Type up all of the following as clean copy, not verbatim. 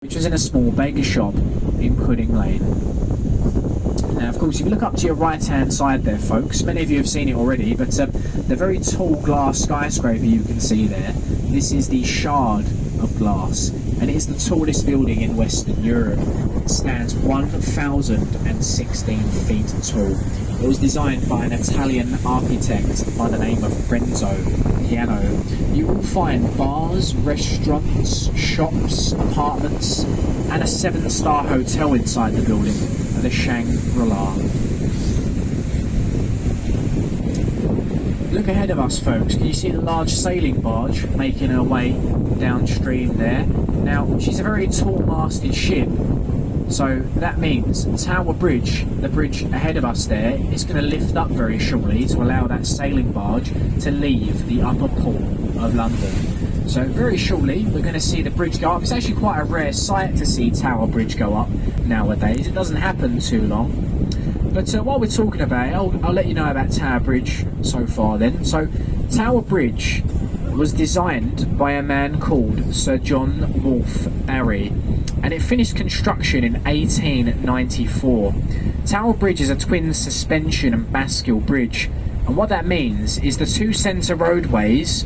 which was in a small baker shop in Pudding Lane. Now, of course, if you look up to your right-hand side there, folks, many of you have seen it already, but the very tall glass skyscraper you can see there, this is the Shard of Glass, and it is the tallest building in Western Europe. It stands 1,016 feet tall. It was designed by an Italian architect by the name of Renzo Piano. You will find bars, restaurants, shops, apartments, and a 7-star hotel inside the building, the Shangri-La. Look ahead of us, folks. Can you see the large sailing barge making her way downstream there? Now, she's a very tall-masted ship, so that means Tower Bridge, the bridge ahead of us there, is going to lift up very shortly to allow that sailing barge to leave the upper pool of London. So very shortly we're going to see the bridge go up. It's actually quite a rare sight to see Tower Bridge go up nowadays. It doesn't happen too long. But while we're talking about it, I'll let you know about Tower Bridge so far then. So Tower Bridge was designed by a man called Sir John Wolfe Barry, and it finished construction in 1894. Tower Bridge is a twin suspension and bascule bridge, and what that means is the two centre roadways,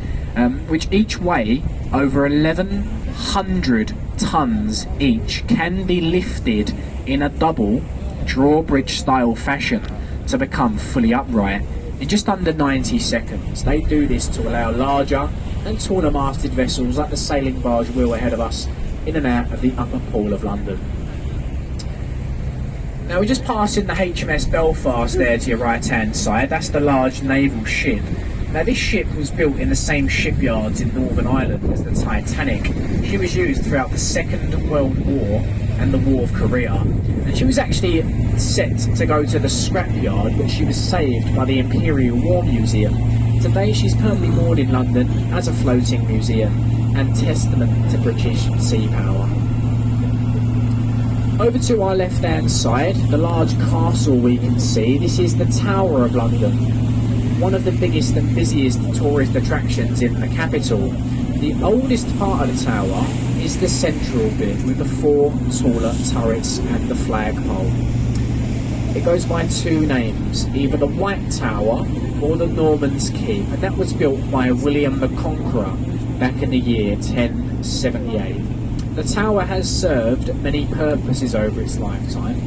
which each weigh over 1,100 tonnes each, can be lifted in a double drawbridge style fashion to become fully upright in just under 90 seconds. They do this to allow larger and taller masted vessels like the sailing barge wheel ahead of us in and out of the upper pool of London. Now we're just passing the HMS Belfast there to your right hand side. That's the large naval ship. Now this ship was built in the same shipyards in Northern Ireland as the Titanic. She was used throughout the Second World War and the War of Korea, and she was actually set to go to the scrapyard, but she was saved by the Imperial War Museum. Today she's permanently moored in London as a floating museum and testament to British sea power. Over to our left hand side, the large castle we can see. This is the Tower of London, one of the biggest and busiest tourist attractions in the capital. The oldest part of the tower is the central bit with the 4 taller turrets and the flagpole. It goes by 2 names, either the White Tower or the Norman's Keep, and that was built by William the Conqueror back in the year 1078. The tower has served many purposes over its lifetime,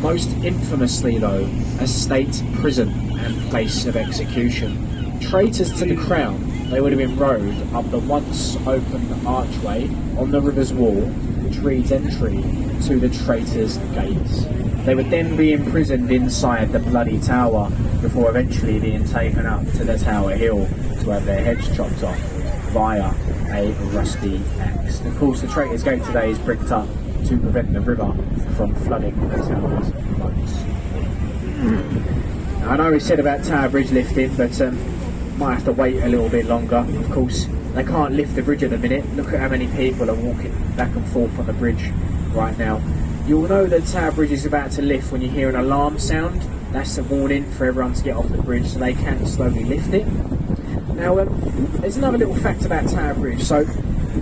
most infamously though, a state prison and place of execution. Traitors to the crown, they would have been rowed up the once open archway on the river's wall, which reads entry to the Traitors' Gates. They would then be imprisoned inside the bloody tower before eventually being taken up to the Tower Hill to have their heads chopped off via a rusty axe. Of course, the Traitors' Gate today is bricked up to prevent the river from flooding the tower's boats. Now, I know we said about Tower Bridge lifting, but might have to wait a little bit longer. Of course, they can't lift the bridge at the minute. Look at how many people are walking back and forth on the bridge right now. You'll know that Tower Bridge is about to lift when you hear an alarm sound. That's a warning for everyone to get off the bridge so they can slowly lift it. Now, there's another little fact about Tower Bridge. So,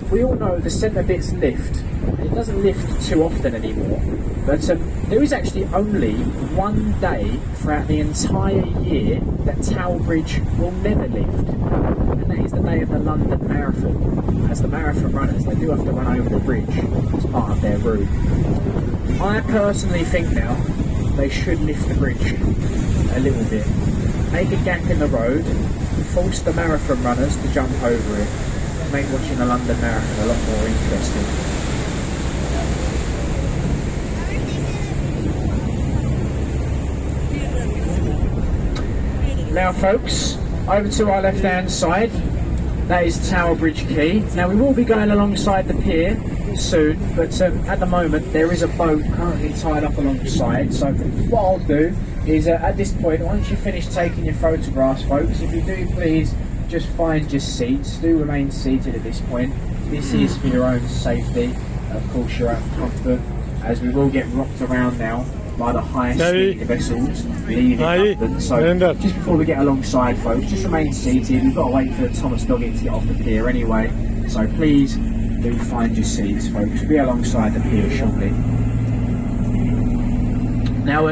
we all know the centre bits lift, and it doesn't lift too often anymore. But there is actually only one day throughout the entire year that Tower Bridge will never lift, and that is the day of the London Marathon. As the marathon runners, they do have to run over the bridge as part of their route. I personally think now they should lift the bridge a little bit, make a gap in the road, force the marathon runners to jump over it, make watching the London Marathon a lot more interesting. Now folks, over to our left hand side, that is Tower Bridge Quay. Now we will be going alongside the pier soon, but at the moment there is a boat currently tied up alongside, so what I'll do is at this point, once you finish taking your photographs folks, if you do please just find your seats, do remain seated at this point. This is for your own safety, of course your own comfort, as we will get rocked around now by the high-speed vessels leaving London. So just before we get alongside folks, just remain seated. We've got to wait for Thomas Doggett to get off the pier anyway, so please Do find your seats, folks. Be alongside the pier shortly. Now,